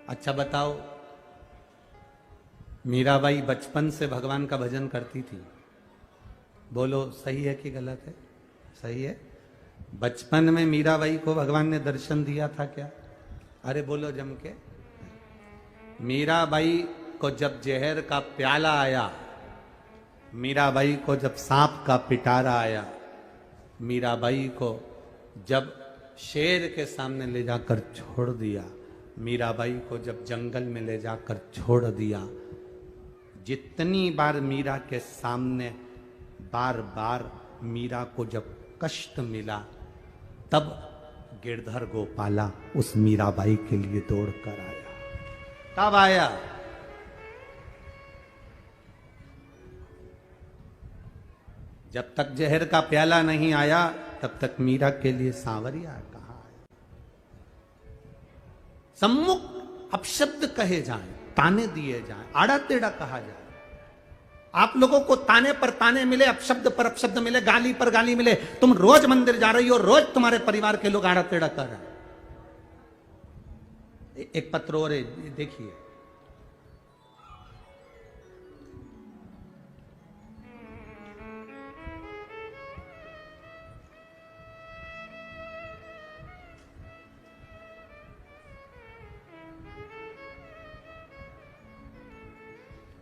अच्छा बताओ, मीराबाई बचपन से भगवान का भजन करती थी, बोलो सही है कि गलत है? सही है। बचपन में मीराबाई को भगवान ने दर्शन दिया था क्या? अरे बोलो जम के। मीराबाई को जब जहर का प्याला आया, मीराबाई को जब सांप का पिटारा आया, मीराबाई को जब शेर के सामने ले जाकर छोड़ दिया, मीराबाई को जब जंगल में ले जाकर छोड़ दिया, जितनी बार मीरा के सामने बार बार मीरा को जब कष्ट मिला, तब गिरधर गोपाला उस मीराबाई के लिए दौड़ कर आया। तब आया। जब तक जहर का प्याला नहीं आया, तब तक मीरा के लिए सांवरिया कहाँ आया? सम्मुख अपशब्द कहे जाएं, ताने दिए जाएं, आड़ा टेढ़ा कहा जाए। आप लोगों को ताने पर ताने मिले, अपशब्द पर अपशब्द मिले, गाली पर गाली मिले, तुम रोज मंदिर जा रही हो, रोज तुम्हारे परिवार के लोग आड़ा टेढ़ा कर रहे हैं। एक पत्र और देखिए,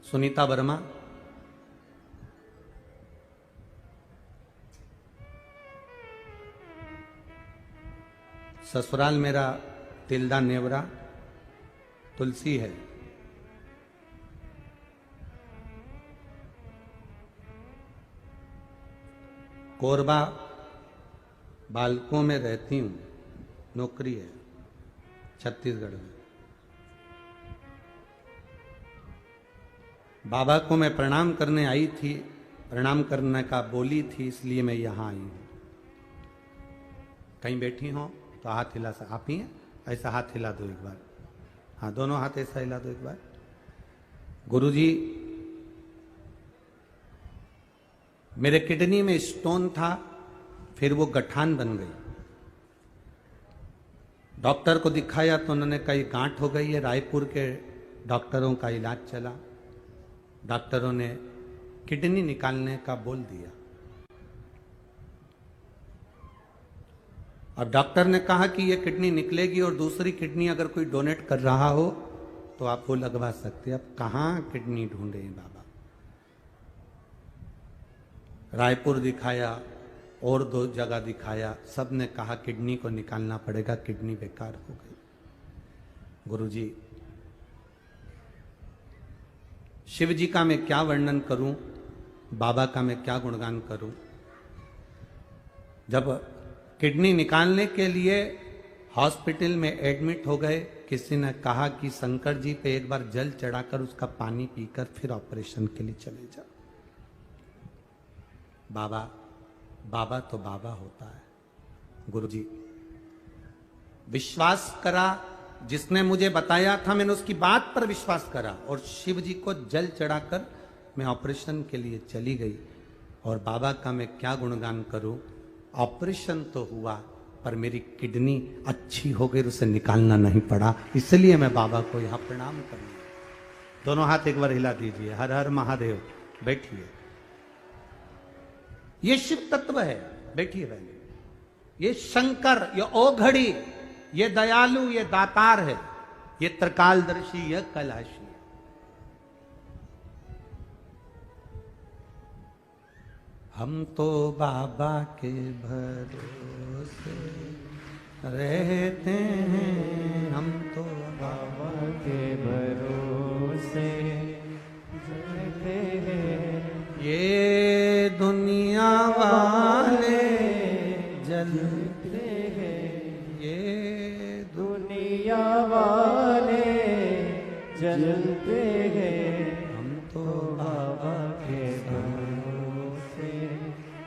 सुनीता वर्मा, ससुराल मेरा तिल्दा नेवरा तुलसी है। कोरबा बालकों में रहती हूं, नौकरी है छत्तीसगढ़ में। बाबा को मैं प्रणाम करने आई थी, प्रणाम करने का बोली थी, इसलिए मैं यहां आई हूं। कहीं बैठी हो तो हाथ हिला, आप ही हैं, ऐसा हाथ हिला दो एक बार। हाँ, दोनों हाथ ऐसा हिला दो एक बार। गुरुजी, मेरे किडनी में स्टोन था, फिर वो गठान बन गई। डॉक्टर को दिखाया तो उन्होंने कहा गांठ हो गई है। रायपुर के डॉक्टरों का इलाज चला, डॉक्टरों ने किडनी निकालने का बोल दिया। अब डॉक्टर ने कहा कि ये किडनी निकलेगी और दूसरी किडनी अगर कोई डोनेट कर रहा हो तो आप वो लगवा सकते हैं। अब कहां किडनी ढूंढे बाबा? रायपुर दिखाया और 2 जगह दिखाया, सब ने कहा किडनी को निकालना पड़ेगा, किडनी बेकार हो गई। गुरुजी, शिव जी का मैं क्या वर्णन करूं, बाबा का मैं क्या गुणगान करूं। जब किडनी निकालने के लिए हॉस्पिटल में एडमिट हो गए, किसी ने कहा कि शंकर जी पे एक बार जल चढ़ाकर उसका पानी पीकर फिर ऑपरेशन के लिए चले जाओ। बाबा, बाबा तो बाबा होता है। गुरुजी, विश्वास करा, जिसने मुझे बताया था मैंने उसकी बात पर विश्वास करा और शिव जी को जल चढ़ाकर मैं ऑपरेशन के लिए चली गई। और बाबा का मैं क्या गुणगान करूं, ऑपरेशन तो हुआ पर मेरी किडनी अच्छी हो गई, उसे निकालना नहीं पड़ा, इसलिए मैं बाबा को यहां प्रणाम करूं। दोनों हाथ एक बार हिला दीजिए। हर हर महादेव। बैठिए, ये शिव तत्व है। बैठिए पहले। ये शंकर, ये ओघड़ी, ये दयालु, ये दातार है, ये त्रिकालदर्शी, यह कैलाशी है। हम तो बाबा के भरोसे रहते हैं, हम तो बाबा के भरोसे रहते हैं। ये दुनिया वाले जलते हैं, ये दुनिया वाले जलते हैं। हम तो बाबा के भरोसे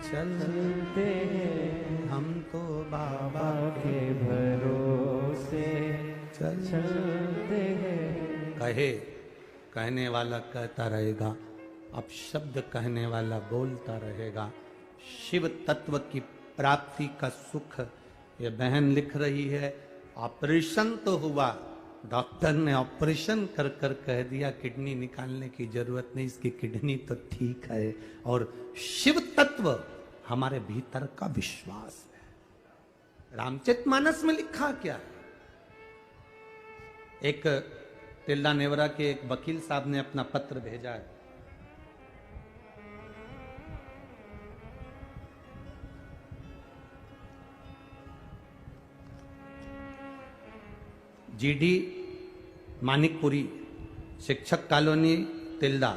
चलते हैं, हम तो बाबा के भरोसे चलते हैं। कहे, कहने वाला कहता रहेगा, अब शब्द कहने वाला बोलता रहेगा। शिव तत्व की प्राप्ति का सुख ये बहन लिख रही है। ऑपरेशन तो हुआ डॉक्टर ने ऑपरेशन कर कर कह दिया किडनी निकालने की जरूरत नहीं, इसकी किडनी तो ठीक है। और शिव तत्व हमारे भीतर का विश्वास है। रामचरितमानस में लिखा क्या है? एक तिल्दा नेवरा के एक वकील साहब ने अपना पत्र भेजा है। जीडी मानिकपुरी, शिक्षक कॉलोनी तिल्दा,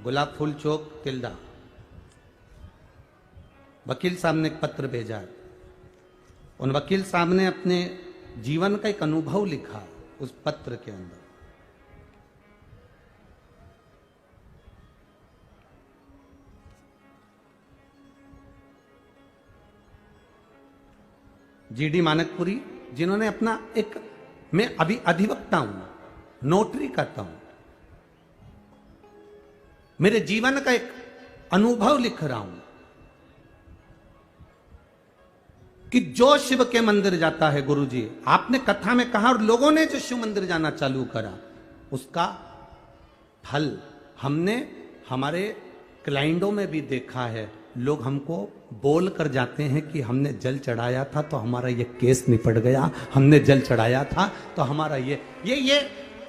गुलाब फूल चौक तिल्दा। वकील साहब ने एक पत्र भेजा है। उन वकील साहब ने अपने जीवन का एक अनुभव लिखा उस पत्र के अंदर। जीडी मानिकपुरी, जिन्होंने अपना एक, मैं अभी अधिवक्ता हूं, नोटरी करता हूं, मेरे जीवन का एक अनुभव लिख रहा हूं कि जो शिव के मंदिर जाता है, गुरुजी आपने कथा में कहा, और लोगों ने जो शिव मंदिर जाना चालू करा, उसका फल हमने हमारे क्लाइंटों में भी देखा है। लोग हमको बोल कर जाते हैं कि हमने जल चढ़ाया था तो हमारा ये केस निपट गया, हमने जल चढ़ाया था तो हमारा ये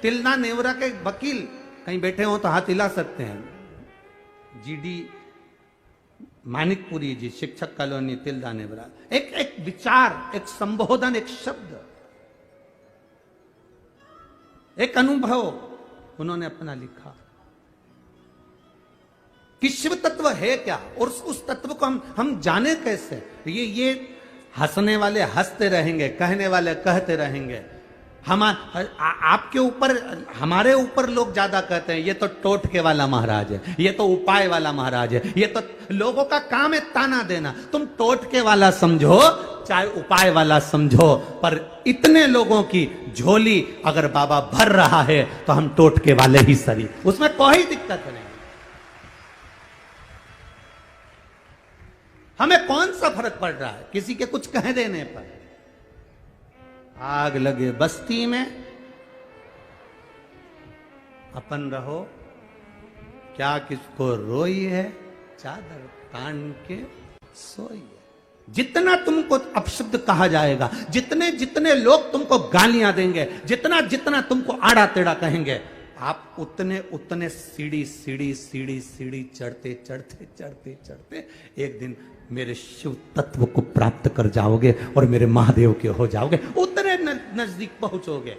तिल्दा नेवरा के वकील कहीं बैठे हो तो हाथ हिला सकते हैं। जीडी मानिकपुरी जी, शिक्षक कॉलोनी तिल्दा नेवरा। एक विचार, एक संबोधन, एक शब्द, एक अनुभव उन्होंने अपना लिखा कि शिव तत्व है क्या, और उस तत्व को हम जाने कैसे। ये हंसने वाले हंसते रहेंगे, कहने वाले कहते रहेंगे। आपके ऊपर, हमारे ऊपर लोग ज्यादा कहते हैं ये तो टोटके वाला महाराज है, ये तो उपाय वाला महाराज है, ये तो लोगों का काम है ताना देना। तुम टोटके वाला समझो चाहे उपाय वाला समझो, पर इतने लोगों की झोली अगर बाबा भर रहा है तो हम टोटके वाले ही सही, उसमें कोई दिक्कत नहीं। हमें कौन सा फर्क पड़ रहा है किसी के कुछ कह देने पर। आग लगे बस्ती में अपन रहो, क्या किसको रोई है, चादर तान के सोई है। जितना तुमको अपशब्द कहा जाएगा, जितने जितने लोग तुमको गालियां देंगे, जितना जितना तुमको आड़ा टेढ़ा कहेंगे, आप उतने उतने सीढ़ी सीढ़ी सीढ़ी सीढ़ी चढ़ते चढ़ते चढ़ते चढ़ते एक दिन मेरे शिव तत्व को प्राप्त कर जाओगे और मेरे महादेव के हो जाओगे, उतने नजदीक पहुंचोगे।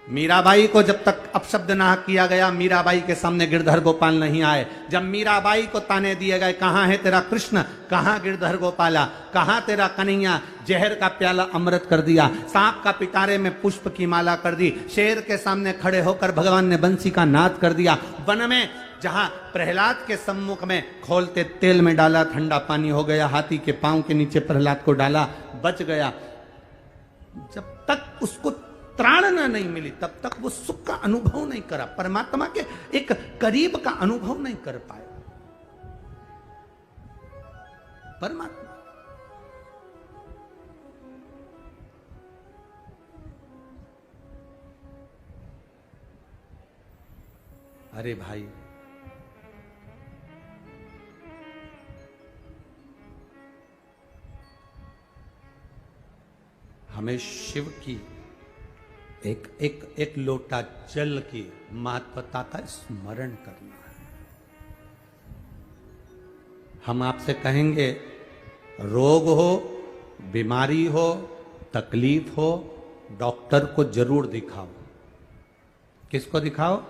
मीराबाई को जब तक अपशब्द ना किया गया, मीराबाई के सामने गिरधर गोपाल नहीं आए। जब मीराबाई को ताने दिए गए, कहां है तेरा कृष्ण, कहां गिरधर गोपाला, कहां तेरा कन्हैया, जहर का प्याला अमृत कर दिया, सांप का पिटारे में पुष्प की माला कर दी, शेर के सामने खड़े होकर भगवान ने बंसी का नाद कर दिया, वन में जहां प्रहलाद के सम्मुख में खोलते तेल में डाला, ठंडा पानी हो गया, हाथी के पांव के नीचे प्रहलाद को डाला, बच गया। जब तक उसको त्राणना नहीं मिली तब तक वो सुख का अनुभव नहीं करा, परमात्मा के एक करीब का अनुभव नहीं कर पाया। परमात्मा अरे भाई, हमें शिव की एक एक एक लोटा जल की महत्वता का स्मरण करना है। हम आपसे कहेंगे रोग हो, बीमारी हो, तकलीफ हो, डॉक्टर को जरूर दिखाओ। किसको दिखाओ?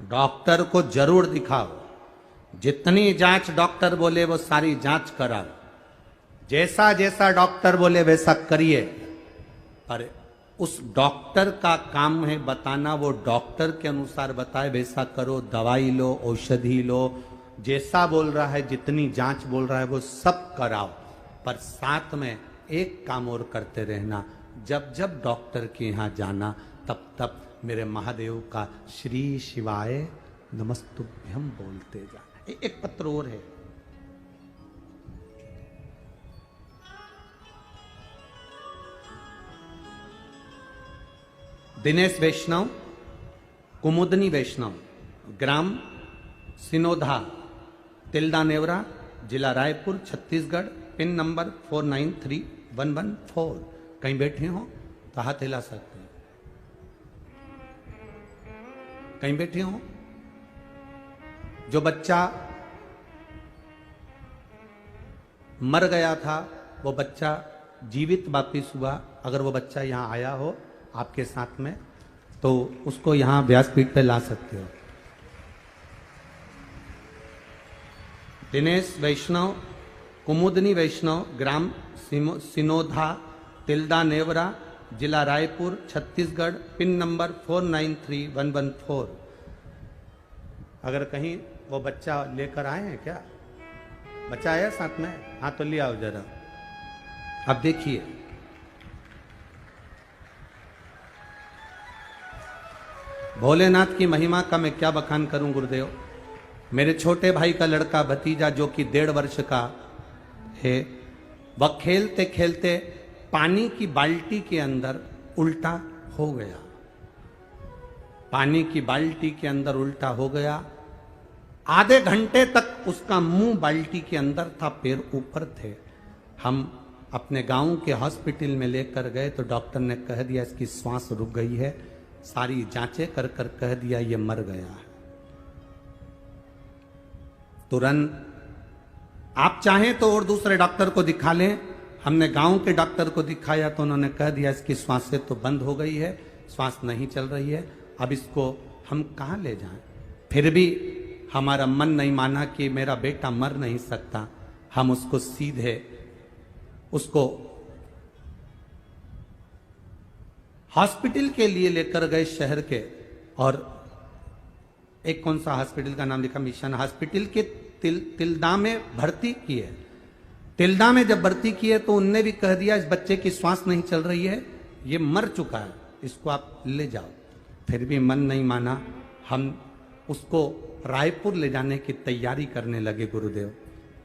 डॉक्टर को जरूर दिखाओ। जितनी जांच डॉक्टर बोले वो सारी जांच कराओ, जैसा जैसा डॉक्टर बोले वैसा करिए। पर उस डॉक्टर का काम है बताना, वो डॉक्टर के अनुसार बताए वैसा करो। दवाई लो, औषधि लो, जैसा बोल रहा है, जितनी जांच बोल रहा है वो सब कराओ। पर साथ में एक काम और करते रहना, जब जब डॉक्टर के यहां जाना तब तब मेरे महादेव का श्री शिवाय नमस्तुभ्यम बोलते जाना। एक पत्र और है, दिनेश वैष्णव, कुमुदनी वैष्णव, ग्राम सिनोधा, तिल्दा नेवरा, जिला रायपुर, छत्तीसगढ़, पिन नंबर 493114। कहीं बैठे हो तो हाथ हिला सकते हैं। कहीं बैठे हो। जो बच्चा मर गया था वो बच्चा जीवित वापिस हुआ। अगर वो बच्चा यहां आया हो आपके साथ में तो उसको यहां व्यासपीठ पे ला सकते हो। दिनेश वैष्णव, कुमुदनी वैष्णव, ग्राम सिनोधा, तिल्दा नेवरा, जिला रायपुर, छत्तीसगढ़, पिन नंबर 493114। अगर कहीं वो बच्चा लेकर आए हैं क्या? बच्चा आया साथ में? हाँ तो ले आओ जरा। अब देखिए, भोलेनाथ की महिमा का मैं क्या बखान करूं गुरुदेव। मेरे छोटे भाई का लड़का भतीजा जो कि 1.5 वर्ष का है, वह खेलते खेलते पानी की बाल्टी के अंदर उल्टा हो गया। पानी की बाल्टी के अंदर उल्टा हो गया। आधे घंटे तक उसका मुंह बाल्टी के अंदर था, पैर ऊपर थे। हम अपने गांव के हॉस्पिटल में लेकर गए तो डॉक्टर ने कह दिया इसकी सांस रुक गई है। सारी जांचें कर कर कह दिया ये मर गया है। तुरंत आप चाहें तो और दूसरे डॉक्टर को दिखा लें। हमने गांव के डॉक्टर को दिखाया तो उन्होंने कह दिया इसकी सांसें तो बंद हो गई है, सांस नहीं चल रही है, अब इसको हम कहां ले जाएं। फिर भी हमारा मन नहीं माना कि मेरा बेटा मर नहीं सकता। हम उसको सीधे उसको हॉस्पिटल के लिए लेकर गए शहर के। और एक कौन सा हॉस्पिटल का नाम लिखा, मिशन हॉस्पिटल के तिल्दा में भर्ती किए। तिल्दा में जब भर्ती किए तो उनने भी कह दिया इस बच्चे की सांस नहीं चल रही है, ये मर चुका है, इसको आप ले जाओ। फिर भी मन नहीं माना। हम उसको रायपुर ले जाने की तैयारी करने लगे गुरुदेव।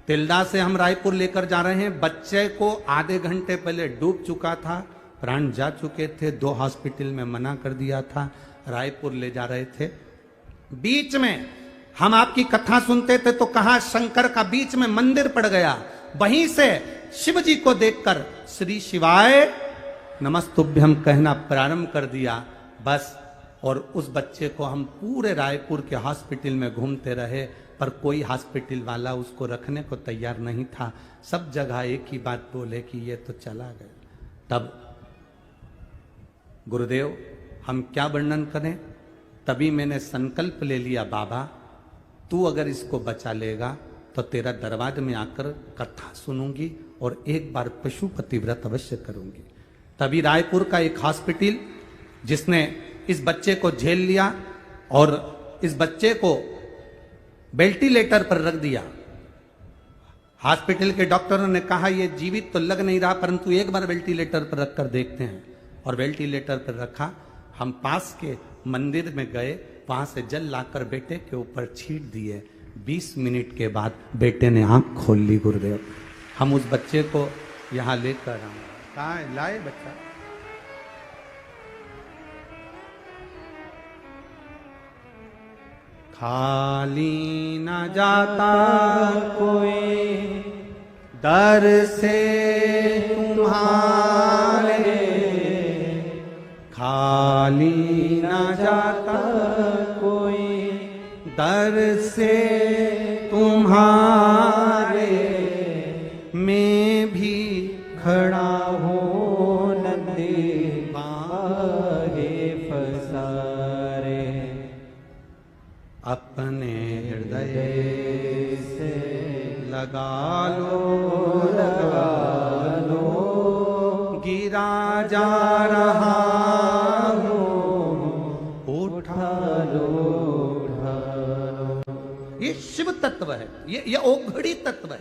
तिल्दा से हम रायपुर लेकर जा रहे हैं। बच्चे को आधे घंटे पहले डूब चुका था, प्राण जा चुके थे, 2 हॉस्पिटल में मना कर दिया था, रायपुर ले जा रहे थे। बीच में हम आपकी कथा सुनते थे तो कहा शंकर का बीच में मंदिर पड़ गया। वहीं से शिव जी को देखकर श्री शिवाय नमस्तुभ्यम कहना प्रारंभ कर दिया। बस, और उस बच्चे को हम पूरे रायपुर के हॉस्पिटल में घूमते रहे, पर कोई हॉस्पिटल वाला उसको रखने को तैयार नहीं था। सब जगह एक ही बात बोले कि ये तो चला गया। तब गुरुदेव हम क्या वर्णन करें। तभी मैंने संकल्प ले लिया, बाबा तू अगर इसको बचा लेगा तो तेरा दरवाजे में आकर कथा सुनूंगी और एक बार पशुपति व्रत अवश्य करूंगी। तभी रायपुर का एक हॉस्पिटल जिसने इस बच्चे को झेल लिया और इस बच्चे को वेंटिलेटर पर रख दिया। हॉस्पिटल के डॉक्टरों ने कहा यह जीवित तो लग नहीं रहा, परंतु एक बार वेंटिलेटर पर रखकर देखते हैं। और वेंटिलेटर पर रखा। हम पास के मंदिर में गए, वहां से जल लाकर बेटे के ऊपर छीट दिए। 20 मिनट के बाद बेटे ने आंख खोल ली गुरुदेव। हम उस बच्चे को यहां लेकर आए। कहाँ लाए बच्चा? खाली न जाता कोई दर से तुम्हारे, खाली न जाता कोई दर से तुम्हारे, मैं भी खड़ा हूँ नंदी बाहे फसारे, अपने हृदय से लगा लो, गिरा जा रहा हूँ, उठा लो। ये शिव तत्व है, ये औघड़ी तत्व है।